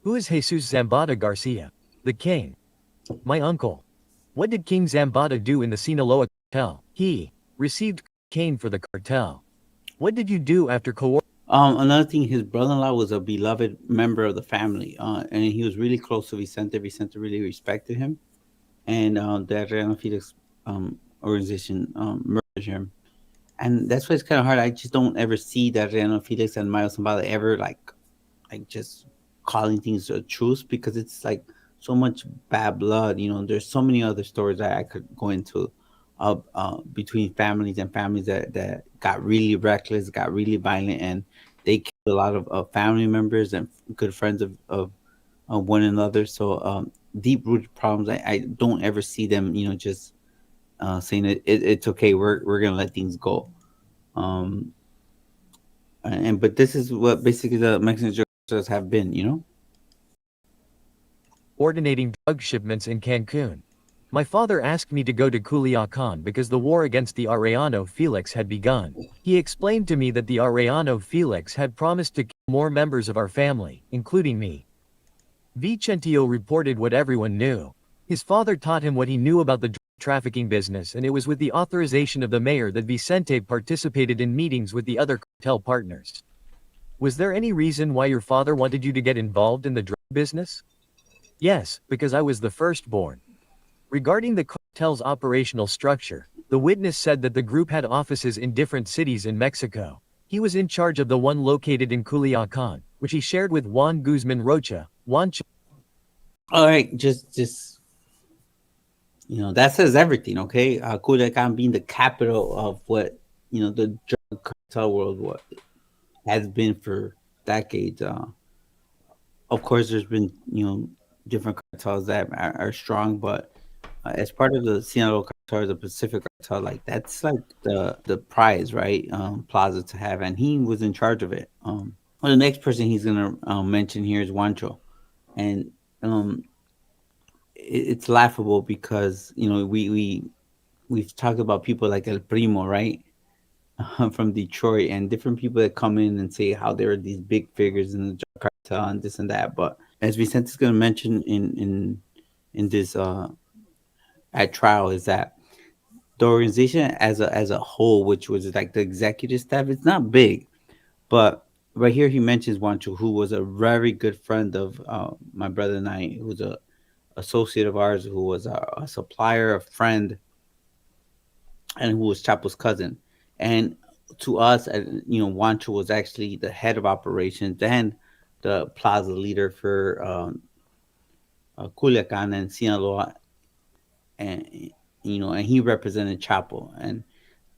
Who is Jesus Zambada Garcia? The king. My uncle. What did King Zambada do in the Sinaloa cartel? He received cocaine for the cartel. What did you do after Another thing, his brother-in-law was a beloved member of the family, and he was really close to Vicente. Vicente really respected him, and the Real Felix organization murdered him. And that's why it's kind of hard. I just don't ever see that Real Felix and Mayo Zambada ever like just calling things a truce, because it's like so much bad blood. There's so many other stories that I could go into between families and families that got really reckless, got really violent, and they killed a lot of family members and good friends of one another. So deep rooted problems. I don't ever see them, just saying it's okay. We're gonna let things go. Um, and but this is what basically the Mexican judges have been. coordinating drug shipments in Cancun? My father asked me to go to Culiacan because the war against the Arellano Felix had begun. He explained to me that the Arellano Felix had promised to kill more members of our family, including me. Vicentillo reported what everyone knew. His father taught him what he knew about the drug trafficking business, and it was with the authorization of the mayor that Vicente participated in meetings with the other cartel partners. Was there any reason why your father wanted you to get involved in the drug business? Yes, because I was the firstborn. Regarding the cartel's operational structure, the witness said that the group had offices in different cities in Mexico. He was in charge of the one located in Culiacan, which he shared with Juan Guzmán Rocha. All right, just that says everything. Okay, Culiacan being the capital of what the drug cartel world what has been for decades. Of course, there's been different cartels that are strong, but as part of the Sinaloa cartel, the Pacific cartel, like that's like the prize, right? Plaza to have, and he was in charge of it. Well, the next person he's gonna mention here is Juancho, and um, it's laughable because we've talked about people like El Primo, right? From Detroit, and different people that come in and say how there are these big figures in the drug cartel and this and that. But as Vicente's going to mention in this at trial, is that the organization as a whole, which was like the executive staff, it's not big, but right here he mentions Wancho, who was a very good friend of my brother and I, who's a associate of ours, who was a supplier, a friend, and who was Chapo's cousin. And to us, Wancho was actually the head of operations and the plaza leader for Culiacan and Sinaloa, and and he represented Chapo. And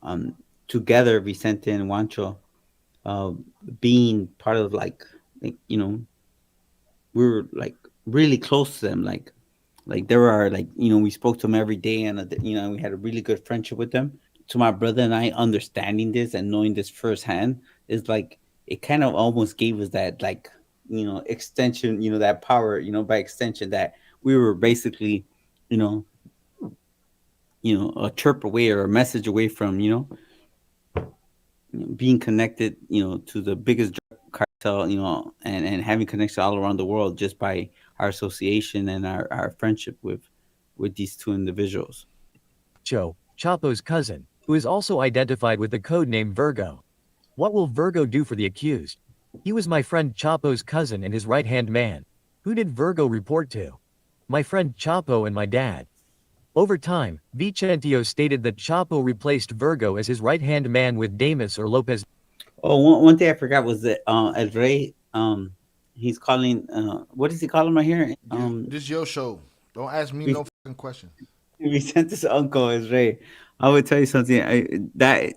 um, together, Vicente and Wancho, uh, being part of we were like really close to them, like there were like we spoke to them every day, and we had a really good friendship with them. To my brother and I, understanding this and knowing this firsthand is like it kind of almost gave us that extension, that power, by extension, that we were basically you know a chirp away or a message away from being connected to the biggest drug cartel, and having connections all around the world just by our association and our friendship with these two individuals. Chapo's cousin, who is also identified with the code name Virgo. What will Virgo do for the accused? He was my friend Chapo's cousin and his right-hand man. Who did Virgo report to? My friend Chapo and my dad. Over time, Vicentillo stated that Chapo replaced Virgo as his right-hand man with Damas or Lopez. Oh, one thing I forgot was that El Rey, he's calling, what does he call him right here? This your show. Don't ask me no fucking questions. Vicente's uncle is Rey. I would tell you something. That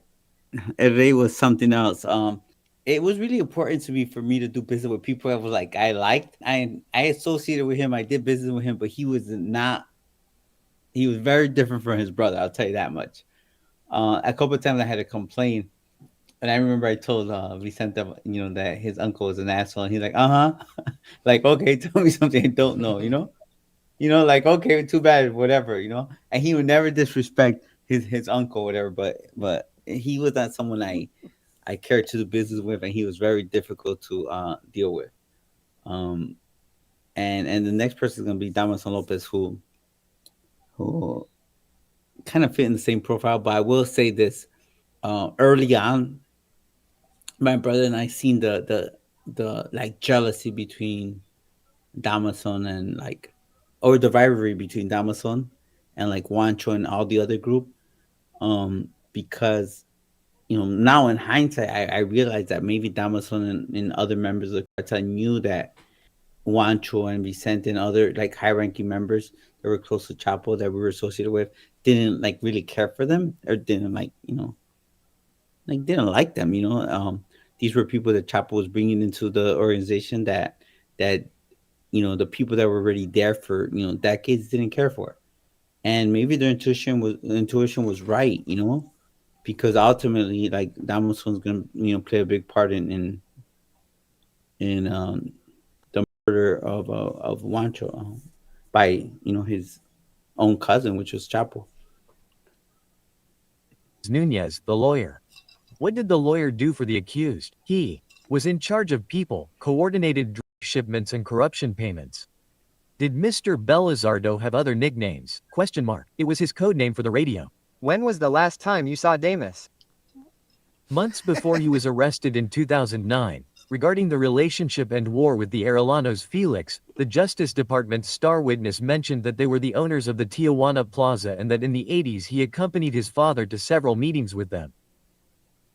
El Rey was something else. It was really important to me for me to do business with people that was like I liked. I associated with him. I did business with him, but he was not. He was very different from his brother. I'll tell you that much. A couple of times I had to complain, and I remember I told Vicente, that his uncle was an asshole, and he's like, like okay, tell me something I don't know, like okay, too bad, whatever, and he would never disrespect his uncle, whatever, but he was not someone I cared to do business with, and he was very difficult to deal with. Um, and the next person is gonna be Damason Lopez, who kind of fit in the same profile. But I will say this: early on, my brother and I seen the like jealousy between Damason and like, or the rivalry between Damason and like Wancho and all the other group. Because now in hindsight, I realized that maybe Damason and other members of the cartel knew that Juancho and Vicente and other like high ranking members that were close to Chapo that we were associated with didn't like really care for them, or didn't like, like didn't like them. These were people that Chapo was bringing into the organization that the people that were already there for decades didn't care for. And maybe their intuition was right, because ultimately, like, Damaso's gonna play a big part in the murder of Wancho, by his own cousin, which was Chapo. Nunez, the lawyer. What did the lawyer do for the accused? He was in charge of people, coordinated drug shipments and corruption payments. Did Mr. Belizardo have other nicknames? Question mark. It was his code name for the radio. When was the last time you saw Damas? Months before he was arrested in 2009, regarding the relationship and war with the Arellano's Felix, the Justice Department's star witness mentioned that they were the owners of the Tijuana Plaza and that in the 80s he accompanied his father to several meetings with them.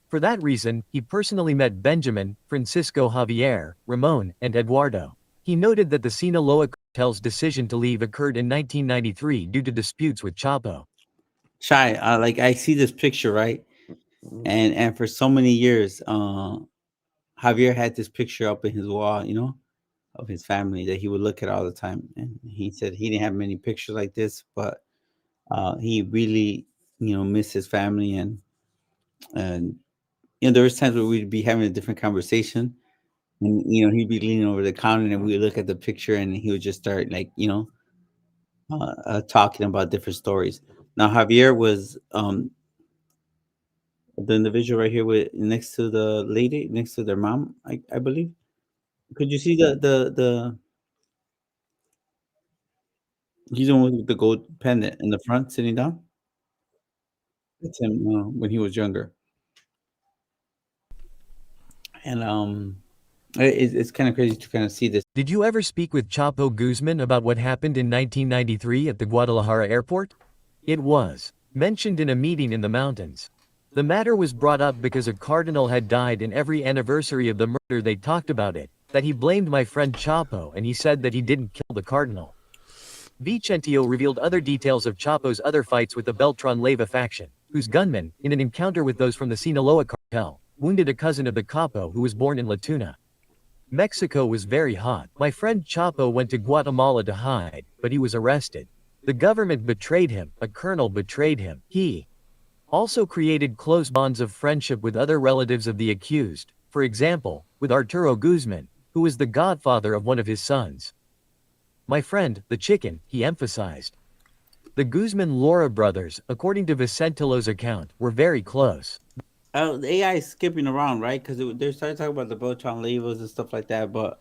For that reason, he personally met Benjamin, Francisco Javier, Ramon, and Eduardo. He noted that the Sinaloa cartel's decision to leave occurred in 1993 due to disputes with Chapo. Shy, like, I see this picture, right? And for so many years, Javier had this picture up in his wall, of his family that he would look at all the time. And he said he didn't have many pictures like this, but he really, missed his family. And there was times where we'd be having a different conversation, and he'd be leaning over the counter, and we'd look at the picture, and he would just start, like, talking about different stories. Now Javier was the individual right here with next to the lady, next to their mom, I believe. Could you see the he's the one with the gold pendant in the front sitting down? That's him, when he was younger. And it's kind of crazy to kind of see this. Did you ever speak with Chapo Guzman about what happened in 1993 at the Guadalajara airport? It was mentioned in a meeting in the mountains. The matter was brought up because a cardinal had died, and every anniversary of the murder they talked about it, that he blamed my friend Chapo, and he said that he didn't kill the cardinal. Vicentillo revealed other details of Chapo's other fights with the Beltran Leyva faction, whose gunmen, in an encounter with those from the Sinaloa cartel, wounded a cousin of the capo who was born in La Tuna. Mexico was very hot. My friend Chapo went to Guatemala to hide, but he was arrested. The government betrayed him, a colonel betrayed him. He also created close bonds of friendship with other relatives of the accused, for example, with Arturo Guzman, who was the godfather of one of his sons. My friend, the chicken, he emphasized. The Guzman-Lora brothers, according to Vicentillo's account, were very close. The AI is skipping around, right? Because they started talking about the Beltran labels and stuff like that. But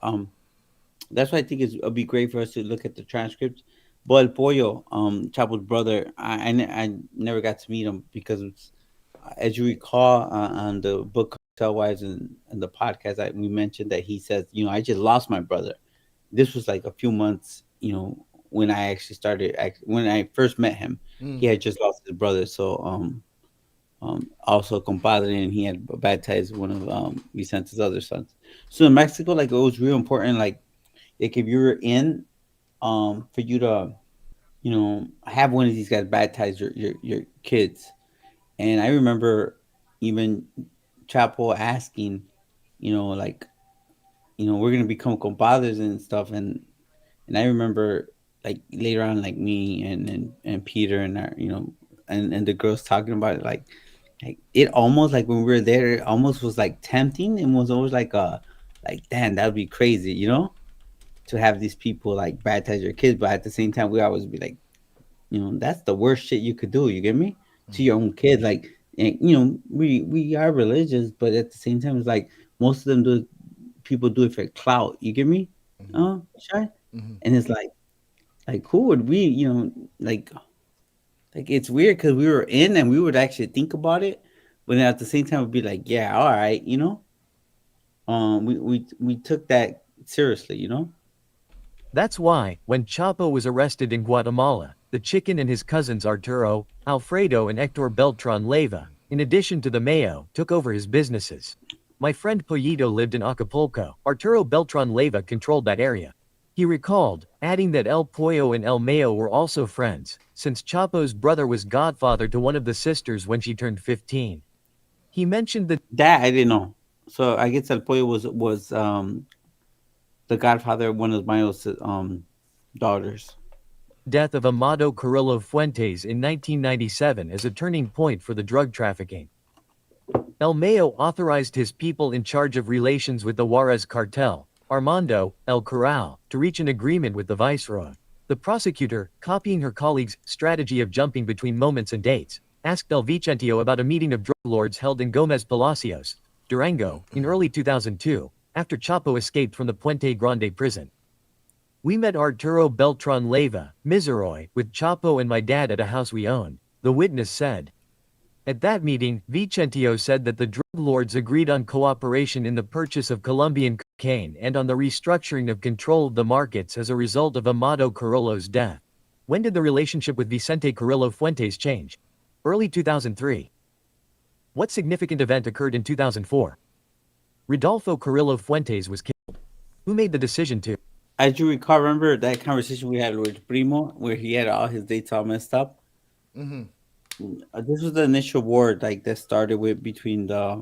that's why I think it'll be great for us to look at the transcripts. But El Pollo, Chapo's brother, I never got to meet him because, as you recall, on the book Cartel Wives and the podcast, we mentioned that he says, I just lost my brother. This was like a few months, when I actually when I first met him. He had just lost his brother. So, also compadre, and he had baptized one of Vicente's other sons. So in Mexico, like, it was real important, like if you were in, for you to, have one of these guys baptize your kids. And I remember even Chapo asking, like, we're gonna become compadres and stuff. And I remember, like, later on, like, me and Peter and our, and the girls talking about it, like it almost, like, when we were there, it almost was like tempting, and was always like, damn, that would be crazy, to have these people like baptize your kids. But at the same time, we always be like, that's the worst shit you could do. You get me? To your own kid, like, and, we are religious, but at the same time, it's like most of them people do it for clout. You get me? Shy? And it's like who would we, like it's weird because we were in and we would actually think about it, but then at the same time we'd be like, yeah, all right, we took that seriously, That's why, when Chapo was arrested in Guatemala, the chicken and his cousins Arturo, Alfredo and Hector Beltran Leyva, in addition to the Mayo, took over his businesses. My friend Pollito lived in Acapulco. Arturo Beltran Leyva controlled that area. He recalled, adding that El Pollo and El Mayo were also friends, since Chapo's brother was godfather to one of the sisters when she turned 15. He mentioned the That I didn't know. So I guess El Pollo was the godfather of one of Mayo's daughters. death of Amado Carrillo Fuentes in 1997 as a turning point for the drug trafficking. El Mayo authorized his people in charge of relations with the Juarez cartel, Armando, El Corral, to reach an agreement with the viceroy. The prosecutor, copying her colleague's strategy of jumping between moments and dates, asked El Vicentillo about a meeting of drug lords held in Gomez Palacios, Durango, in early 2002, after Chapo escaped from the Puente Grande prison. We met Arturo Beltran Leyva, Miseroy, with Chapo and my dad at a house we owned, the witness said. At that meeting, Vicentillo said that the drug lords agreed on cooperation in the purchase of Colombian cocaine and on the restructuring of control of the markets as a result of Amado Carrillo's death. When did the relationship with Vicente Carrillo Fuentes change? Early 2003. What significant event occurred in 2004? Rodolfo Carrillo Fuentes was killed. Who made the decision to? As you recall, remember that conversation we had with Primo, where he had all his dates all messed up. This was the initial war that started with between the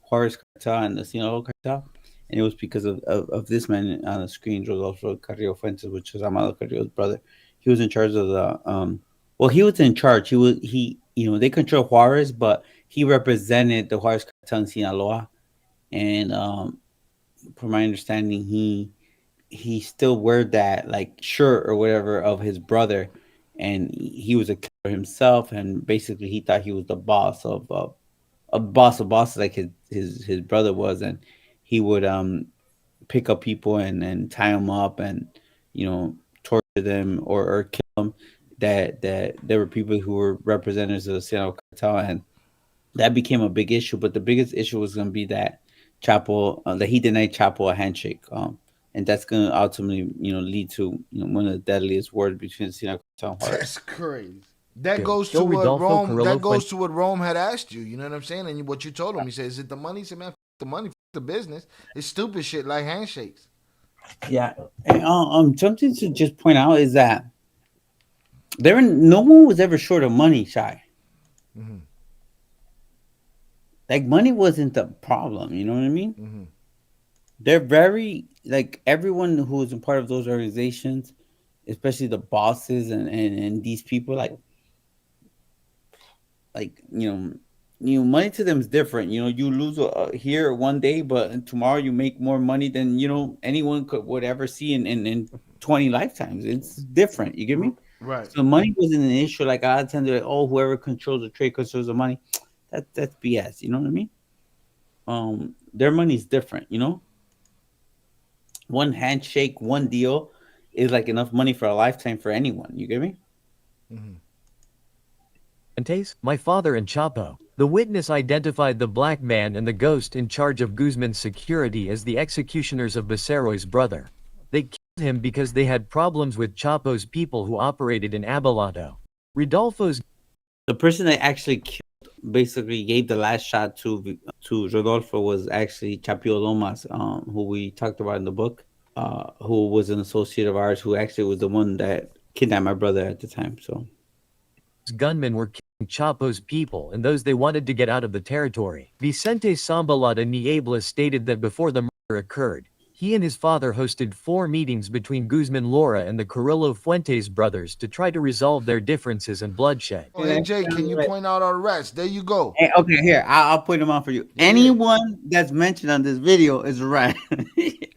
Juarez cartel and the Sinaloa cartel, and it was because of this man on the screen, Rodolfo Carrillo Fuentes, which was Amado Carrillo's brother. He was in charge of the well, he was in charge. They control Juarez, but he represented the Juarez cartel in Sinaloa, and from my understanding, he still wore that shirt or whatever of his brother, and he was a killer himself, and basically he thought he was the boss of a boss of bosses like his brother was, and he would pick up people and tie them up and torture them or kill them. That there were people who were representatives of the Sinaloa cartel, and that became a big issue. But the biggest issue was going to be that Chapo that he denied Chapo a handshake. And that's going to ultimately, lead to one of the deadliest wars between Sinaloa and Juarez. That's crazy. That Kill. goes to Kill what Rodolfo Rome. Carrillo That goes to what Rome had asked you. You know what I'm saying? And what you told him. He said, "Is it the money?" He said, "Man, f- the money, f- the business. It's stupid shit like handshakes." Yeah. And, something to just point out is that no one was ever short of money, Shy. Like money wasn't the problem. You know what I mean? They're very everyone who was a part of those organizations, especially the bosses and these people, money to them is different. You lose here one day, but tomorrow you make more money than anyone would ever see in 20 lifetimes. It's different. You get me? Right. So money wasn't an issue. Like I tend to whoever controls the trade controls the money. That's BS. You know what I mean? Their money's different. One handshake, one deal is like enough money for a lifetime for anyone. You get me? Fuentes, my father and Chapo. The witness identified the black man and the ghost in charge of Guzmán's security as the executioners of Becerro's brother. They killed him because they had problems with Chapo's people who operated in Abelardo. Rodolfo's The person that actually killed, basically gave the last shot to Rodolfo was actually Chapio Lomas, who we talked about in the book, who was an associate of ours, who actually was the one that kidnapped my brother at the time. So gunmen were killing Chapo's people and those they wanted to get out of the territory. Vicente Zambada Niebla stated that before the murder occurred, he and his father hosted 4 meetings between Guzmán Lora and the Carrillo Fuentes brothers to try to resolve their differences and bloodshed. Oh, hey Jay, can you point out our rats? There you go. Hey, okay, here I'll point them out for you. Anyone that's mentioned on this video is a rat.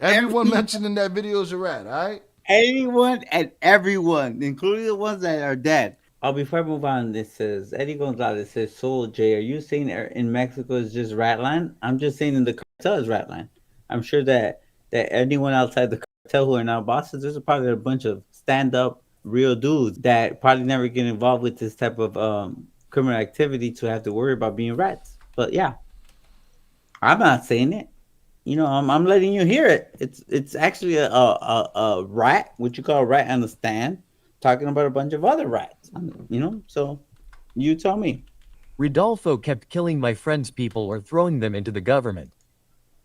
Everyone mentioned in that video is a rat. All right. Anyone and everyone, including the ones that are dead. Before I move on, this says Eddie Gonzalez says, "Soul Jay, are you saying in Mexico is just Ratland? I'm just saying in the cartel is Ratland. I'm sure that anyone outside the cartel who are now bosses, there's probably a bunch of stand up real dudes that probably never get involved with this type of criminal activity to have to worry about being rats. But yeah, I'm not saying it. I'm letting you hear it. It's actually a rat, what you call a rat on the stand, talking about a bunch of other rats. So you tell me. Rodolfo kept killing my friend's people or throwing them into the government.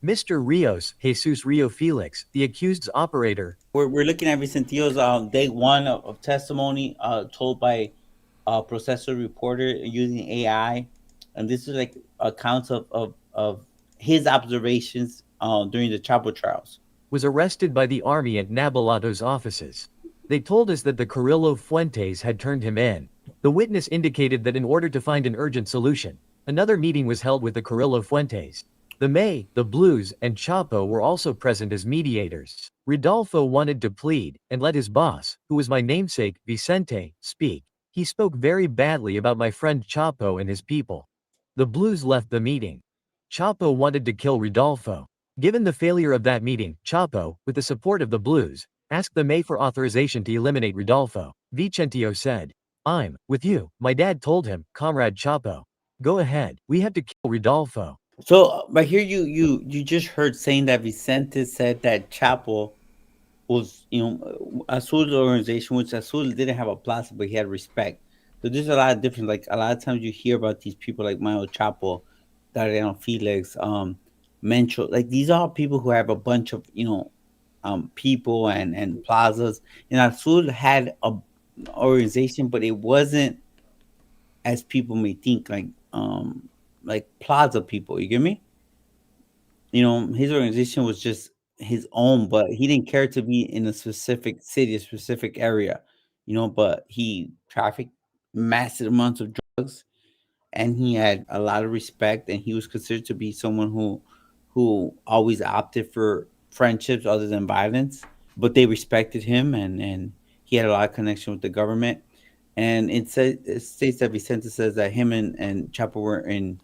Mr. Rios, Jesus Rio Felix, the accused's operator, We're looking at Vicentillo's day one of testimony told by a processor reporter using AI, and this is like accounts of his observations during the Chapo trials. was arrested by the army at Nabalato's offices. They told us that the Carrillo Fuentes had turned him in. The witness indicated that in order to find an urgent solution, another meeting was held with the Carrillo Fuentes. The May, the Blues, and Chapo were also present as mediators. Rodolfo wanted to plead and let his boss, who was my namesake, Vicente, speak. He spoke very badly about my friend Chapo and his people. The Blues left the meeting. Chapo wanted to kill Rodolfo. Given the failure of that meeting, Chapo, with the support of the Blues, asked the May for authorization to eliminate Rodolfo. Vicentillo said, "I'm with you." My dad told him, "Comrade Chapo, go ahead. We have to kill Rodolfo." So right here, you just heard saying that Vicente said that Chapo was, Azul's organization, which Azul didn't have a plaza, but he had respect. So there's a lot of difference. Like a lot of times you hear about these people like Mayo Chapo, Dariano Felix, Mencho. Like these are all people who have a bunch of people and plazas. And Azul had a organization, but it wasn't as people may think like plaza people. You get me? His organization was just his own, but he didn't care to be in a specific city, a specific area, but he trafficked massive amounts of drugs, and he had a lot of respect, and he was considered to be someone who always opted for friendships other than violence, but they respected him, and he had a lot of connection with the government. And it states that Vicente says that him and Chapo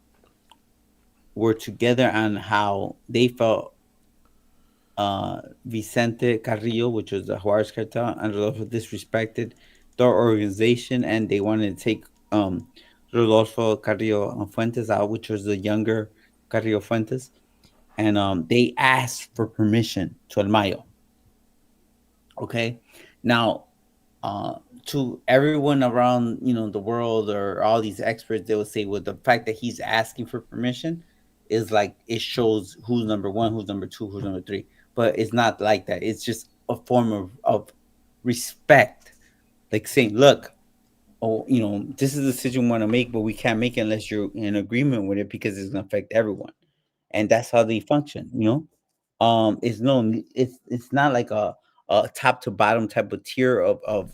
were together on how they felt Vicente Carrillo, which was the Juarez cartel, and Rodolfo disrespected their organization, and they wanted to take Rodolfo Carrillo Fuentes out, which was the younger Carrillo Fuentes, and they asked for permission to El Mayo. Okay, now to everyone around the world or all these experts, they would say, well, the fact that he's asking for permission is like it shows who's number one, who's number two, who's number three. But it's not like that. It's just a form of respect, like saying, look, this is the decision we want to make, but we can't make it unless you're in agreement with it because it's going to affect everyone. And that's how they function. It's not like a top to bottom type of tier of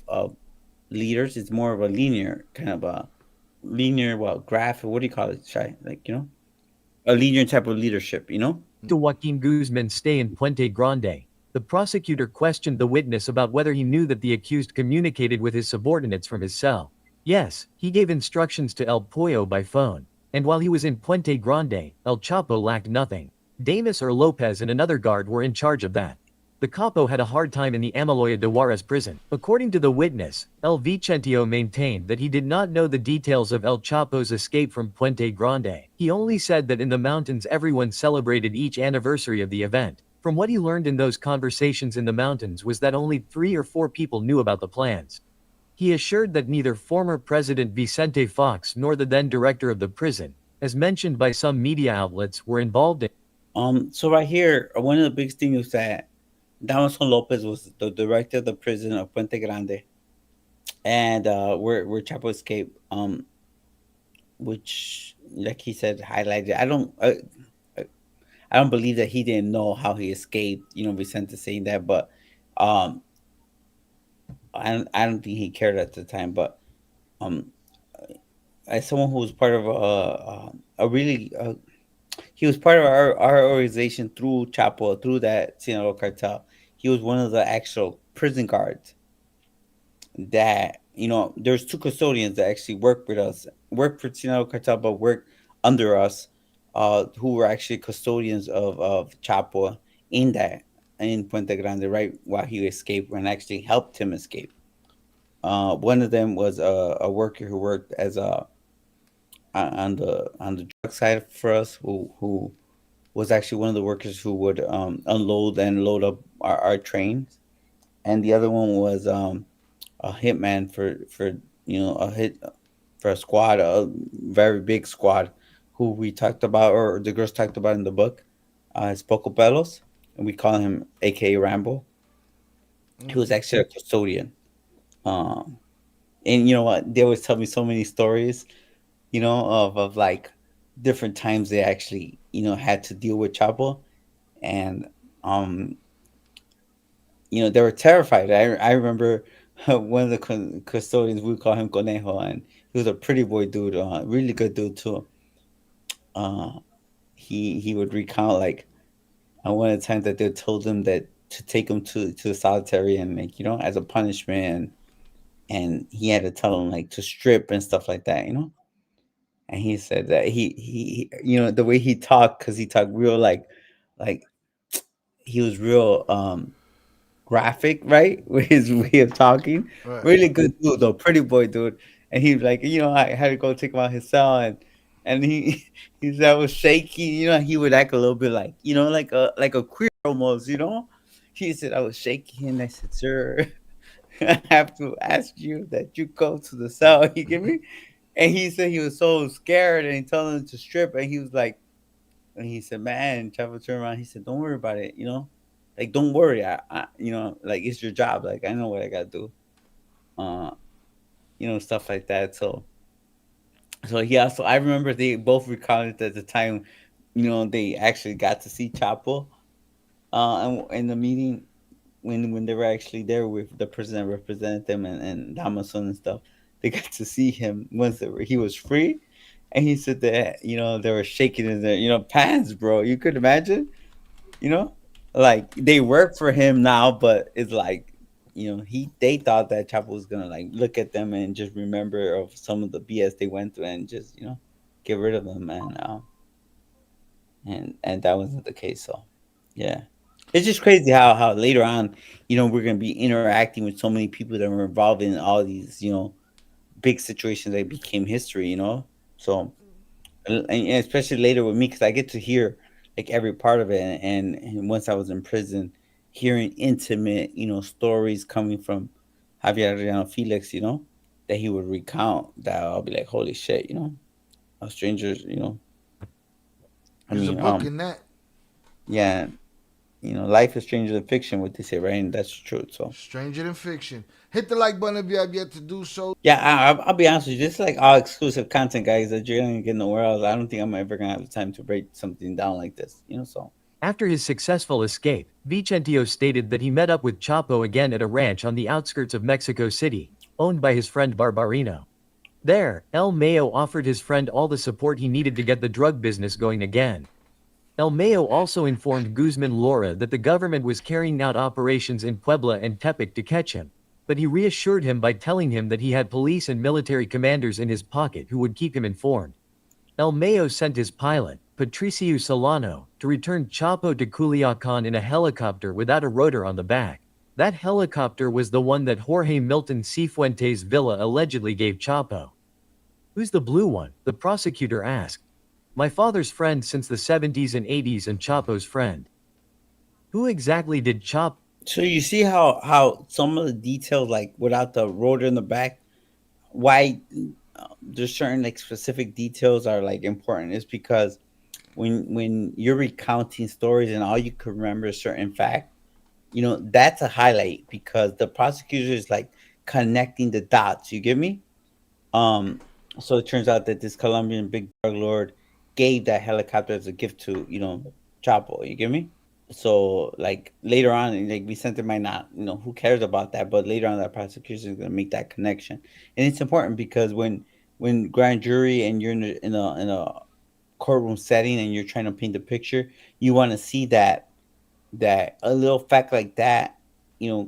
leaders. It's more of a linear kind of a linear graph. What do you call it, Shai? Like, a linear type of leadership. To Joaquin Guzmán's stay in Puente Grande, the prosecutor questioned the witness about whether he knew that the accused communicated with his subordinates from his cell. Yes, he gave instructions to El Pollo by phone, and while he was in Puente Grande, El Chapo lacked nothing. Damas or Lopez and another guard were in charge of that. The capo had a hard time in the Amaloya de Juarez prison. According to the witness, El Vicentillo maintained that he did not know the details of El Chapo's escape from Puente Grande. He only said that in the mountains everyone celebrated each anniversary of the event. From what he learned in those conversations in the mountains was that only 3 or 4 people knew about the plans. He assured that neither former President Vicente Fox nor the then director of the prison, as mentioned by some media outlets, were involved in. So right here, one of the big things is that Damaso Lopez was the director of the prison of Puente Grande, and where Chapo escaped, which, like he said, highlighted. I don't believe that he didn't know how he escaped. Vicente saying that, but I don't think he cared at the time. But as someone who was part of he was part of our organization through Chapo, through that Sinaloa cartel. He was one of the actual prison guards that, there's 2 custodians that actually worked with us, worked for Sinaloa cartel, but worked under us, who were actually custodians of Chapo in that in Puente Grande right while he escaped and actually helped him escape. One of them was a worker who worked as a on the drug side for us, who was actually one of the workers who would unload and load up our trains, and the other one was a hitman for a hit for a squad, a very big squad, who we talked about or the girls talked about in the book. It's Poco Pelos, and we call him AKA Rambo. He was actually a custodian. Um, and you know what? They always tell me so many stories, of like different times they actually, had to deal with Chapo. And, um, they were terrified. I remember one of the custodians, we call him Conejo, and he was a pretty boy dude, really good dude too. Uh, he would recount like one of the times that they told him that to take him to the solitary and like as a punishment, and he had to tell him like to strip and stuff like that. And he said that he the way he talked, because he talked real like he was real graphic, right? With his way of talking. Right. Really good dude though, pretty boy dude. And he was like, I had to go take him out his cell, and he he said I was shaky. He would act a little bit like like a queer almost. He said I was shaky, and I said, "Sir, I have to ask you that you go to the cell." You get me? And he said he was so scared, and he told him to strip, and he was like, and he said, "Man," Chapo turned around. He said, "Don't worry about it. Like don't worry. Like it's your job. Like I know what I gotta do. Uh, stuff like that." So yeah. So I remember they both recounted at the time. They actually got to see Chapo. And in the meeting when they were actually there with the person that represented them and Amazon and stuff, they got to see him once he was free, and he said that they were shaking in their pants, bro. You could imagine, you know, like they work for him now, but it's like they thought that Chapo was gonna like look at them and just remember of some of the BS they went through and just get rid of them, and that wasn't the case. So yeah, it's just crazy how later on we're gonna be interacting with so many people that were involved in all these big situations that became history. So and especially later with me because I get to hear like every part of it, and once I was in prison, hearing intimate stories coming from Javier Ariano Felix, that he would recount, that I'll be like, holy shit, strangers, I There's a mean, book in that. yeah, life is stranger than fiction, what they say, right? And that's true. So, Stranger than fiction. Hit the like button if you have yet to do so. yeah, I'll be honest with you. This is like all exclusive content, guys, that you're gonna get nowhere else. I don't think I'm ever gonna have the time to break something down like this. So After his successful escape, Vicentillo stated that he met up with Chapo again at a ranch on the outskirts of Mexico City, owned by his friend Barbarino. There, El Mayo offered his friend all the support he needed to get the drug business going again. El Mayo also informed Guzman Lora that the government was carrying out operations in Puebla and Tepic to catch him, but he reassured him by telling him that he had police and military commanders in his pocket who would keep him informed. El Mayo sent his pilot, Patricio Solano, to return Chapo to Culiacan in a helicopter without a rotor on the back. That helicopter was the one that Jorge Milton Cifuentes Villa allegedly gave Chapo. Who's the blue one? The prosecutor asked. My father's friend since the 70s and 80s and Chapo's friend. Who exactly did Chapo? so you see how some of the details, like without the rotor in the back, why there's certain like specific details are like important is because when you're recounting stories and all you can remember is certain fact, that's a highlight because the prosecutor is like connecting the dots. You get me? Um, so it turns out that this Colombian big drug lord gave that helicopter as a gift to Chapo. You get me? So like later on, like Vicente might not, who cares about that, but later on, that prosecution is going to make that connection, and it's important because when grand jury and you're in a courtroom setting and you're trying to paint a picture, you want to see that a little fact like that,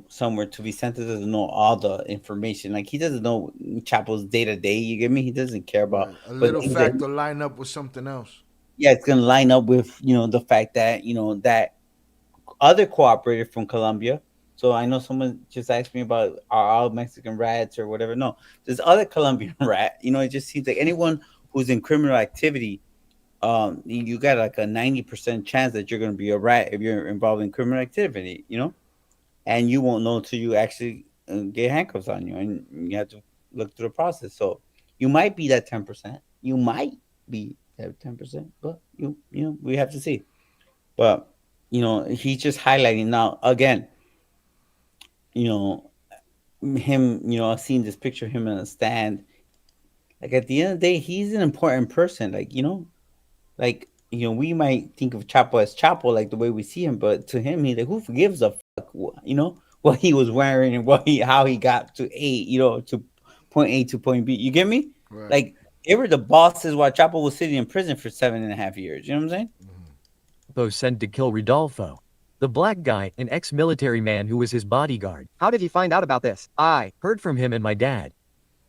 somewhere to Vicente doesn't know all the information. Like he doesn't know Chapo's day to day. You get me? He doesn't care about, Right. A but little things that fact will line up with something else. yeah, it's gonna line up with the fact that that other cooperator from Colombia. So I know someone just asked me about are all Mexican rats or whatever. No, there's other Colombian rat. It just seems like anyone who's in criminal activity, you got like a 90% chance that you're going to be a rat if you're involved in criminal activity. And you won't know until you actually get handcuffs on you, and you have to look through the process. So you might be that 10%. You might be that 10%, but we have to see. But he's just highlighting now again. You know him. I've seen this picture of him in a stand. Like at the end of the day, he's an important person. We might think of Chapo as Chapo, like the way we see him, but to him, he's like, who gives a fuck? What he was wearing and how he got to A, to point A to point B. You get me? Right. Like they were the bosses while Chapo was sitting in prison for 7.5 years. You know what I'm saying? Chapo sent to kill Rodolfo, the black guy, an ex-military man who was his bodyguard. How did he find out about this? I Heard from him and my dad.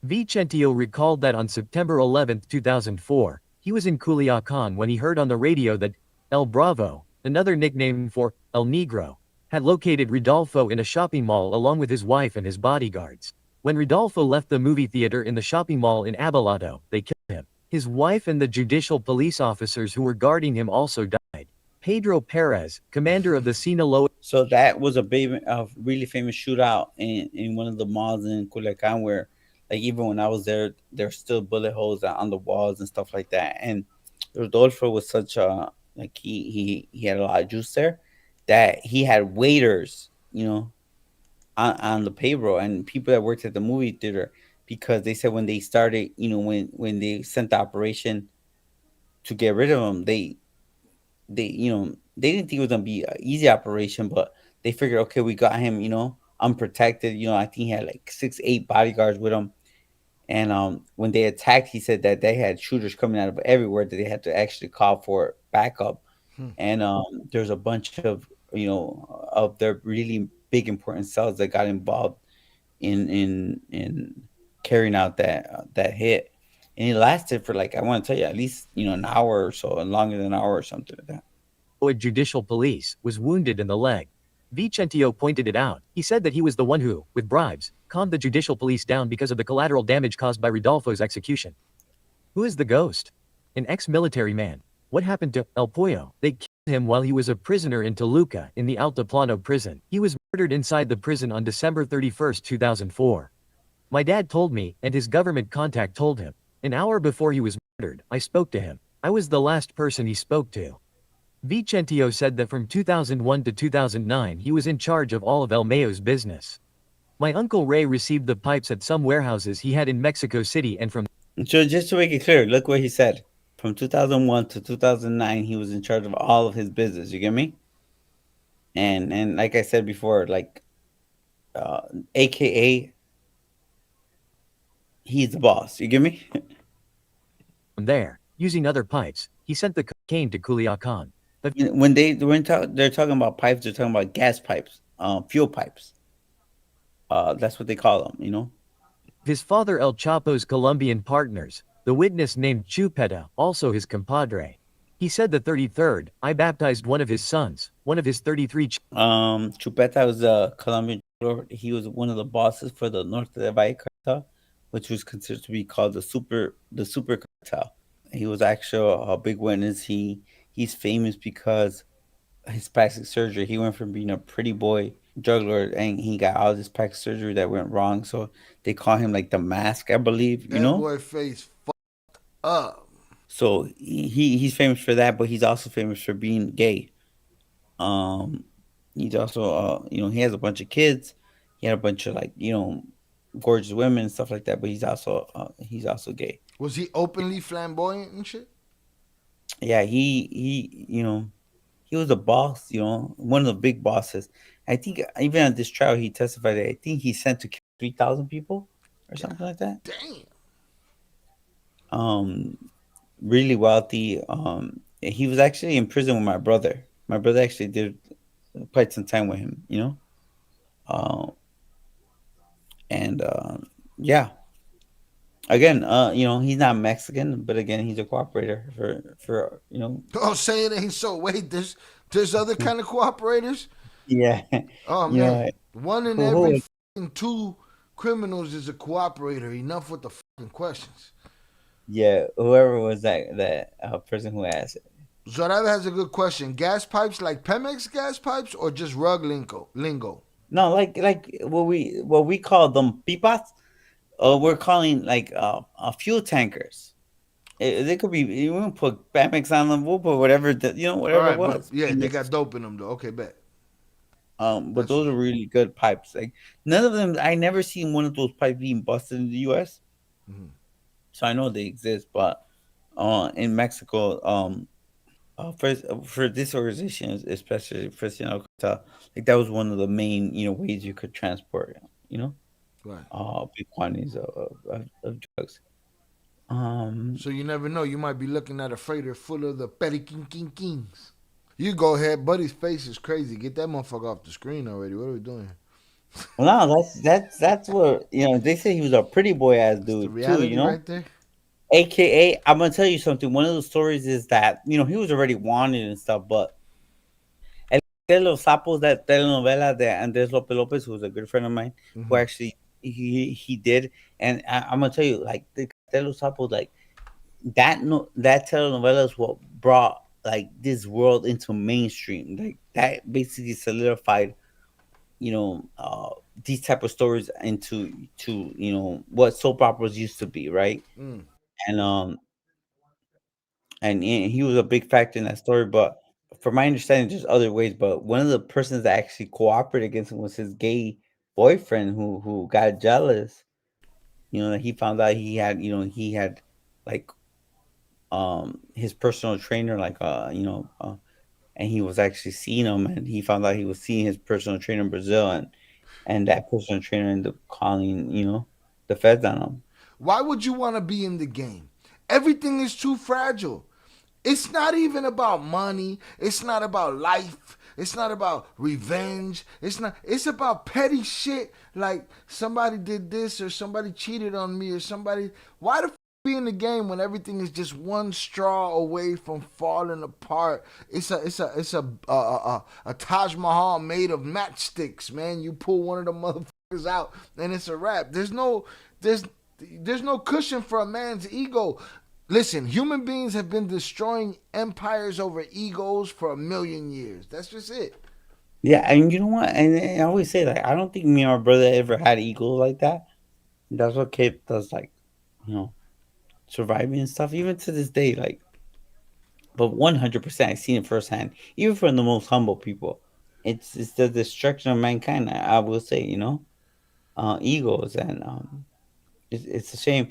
Vicentillo recalled that on September 11, 2004, he was in Culiacan when he heard on the radio that El Bravo, another nickname for El Negro, had located Rodolfo in a shopping mall along with his wife and his bodyguards. When Rodolfo left the movie theater in the shopping mall in Abelardo, they killed him. His wife and the judicial police officers who were guarding him also died. Pedro Perez, commander of the Sinaloa. So that was a really famous shootout in one of the malls in Culiacan where, like, even when I was there, there's still bullet holes on the walls and stuff like that. And Rodolfo was such a, like, he had a lot of juice there that he had waiters, on the payroll and people that worked at the movie theater, because they said when they started, when they sent the operation to get rid of him, they didn't think it was gonna be an easy operation, but they figured, okay, we got him, unprotected. I think he had like 6, 8 bodyguards with him. And when they attacked, he said that they had shooters coming out of everywhere, that they had to actually call for backup. And there's a bunch of their really big important cells that got involved in carrying out that hit. And it lasted for, like, I want to tell you, at least an hour or so, and longer than an hour or something like that. Judicial police was wounded in the leg. Vicentillo pointed it out. He said that he was the one who, with bribes, calmed the judicial police down because of the collateral damage caused by Rodolfo's execution. Who is the ghost? An ex-military man. What happened to El Pollo? They killed him while he was a prisoner in Toluca, in the Altiplano prison. He was murdered inside the prison on December 31, 2004. My dad told me, and his government contact told him. An hour before he was murdered, I spoke to him. I was the last person he spoke to. Vicentillo said that from 2001 to 2009 he was in charge of all of El Mayo's business. My uncle Ray received the pipes at some warehouses he had in Mexico City, and from So just to make it clear, look what he said. From 2001 to 2009, he was in charge of all of his business. You get me? And like I said before, like, AKA, he's the boss. You get me? there, using other pipes, he sent the cocaine to Culiacan. But When they're talking about pipes, they're talking about gas pipes, fuel pipes. That's what they call them. his father El Chapo's Colombian partners, the witness named Chupeta, also his compadre. He said the 33rd, I baptized one of his sons, one of his 33 Chupeta was a Colombian lord. He was one of the bosses for the Norte de Valle cartel, which was considered to be called the super cartel. He was actually a big witness. He's famous because his plastic surgery. He went from being a pretty boy drug lord, and he got all this plastic surgery that went wrong. So they call him like the mask, I believe. You That know. boy face fucked up. So he's famous for that, but he's also famous for being gay. Um, he's also he has a bunch of kids. He had a bunch of, like, gorgeous women and stuff like that. But he's also gay. Was he openly flamboyant and shit? Yeah, he was a boss. One of the big bosses. I think even at this trial, he testified that I think he sent to kill 3,000 people or something like that. Damn. Really wealthy. He was actually in prison with my brother. My brother actually did quite some time with him. Uh, and yeah. Again, he's not Mexican, but again, he's a cooperator for. Oh, say it ain't so. Wait, There's other kind of cooperators. Yeah, Oh you man, know, one in every who fucking two criminals is a cooperator. Enough with the fucking questions. yeah, whoever was that person who asked it. Zoraida has a good question. Gas pipes like Pemex gas pipes or just rug lingo? No, like what we call them pipas, we're calling like fuel tankers. They could be. You won't put Bamex on them. We'll put whatever All whatever it right, but was. yeah, And they this got dope in them though. Okay, bet. but That's those are really good pipes. Like none of them. I never seen one of those pipes being busted in the U.S. mhm. So I know they exist, but in Mexico, for this organization, especially for Sinaloa, like that was one of the main ways you could transport Right. big quantities of drugs. So you never know. You might be looking at a freighter full of the petty kings. You go ahead. Buddy's face is crazy. Get that motherfucker off the screen already. What are we doing? Well, no, that's what they say he was a pretty boy ass That's the dude too. reality right there. AKA, I'm gonna tell you something. One of the stories is that he was already wanted and stuff, but El de los Sapos, that telenovela de Andres Lopez Lopez, who was a good friend of mine, who Mm-hmm. actually he did, and I'm gonna tell you, like the Cartel de los Sapos, like that no that telenovela is what brought like this world into mainstream. Like that basically solidified, these type of stories to what soap operas used to be, right? Mm. And he was a big factor in that story. But from my understanding, there's other ways. But one of the persons that actually cooperated against him was his gay boyfriend, who got jealous. That he found out he had like his personal trainer, like and he was actually seeing him, and he found out he was seeing his personal trainer in Brazil, and that personal trainer ended up calling the feds on him. Why would you want to be in the game? Everything is too fragile. It's not even about money. It's not about life. It's not about revenge. It's about petty shit like somebody did this or somebody cheated on me or somebody. Why the be in the game when everything is just one straw away from falling apart? It's a Taj Mahal made of matchsticks, man. You pull one of the motherfuckers out and it's a wrap. There's no cushion for a man's ego. Listen, human beings have been destroying empires over egos for 1,000,000 years. That's just it. Yeah, and you know what? And I always say, like, I don't think me and my brother ever had ego like that. That's what kept us, like, you know, surviving and stuff, even to this day. Like, but 100%, I've seen it firsthand, even from the most humble people. It's the destruction of mankind. I will say, egos, and it's a shame.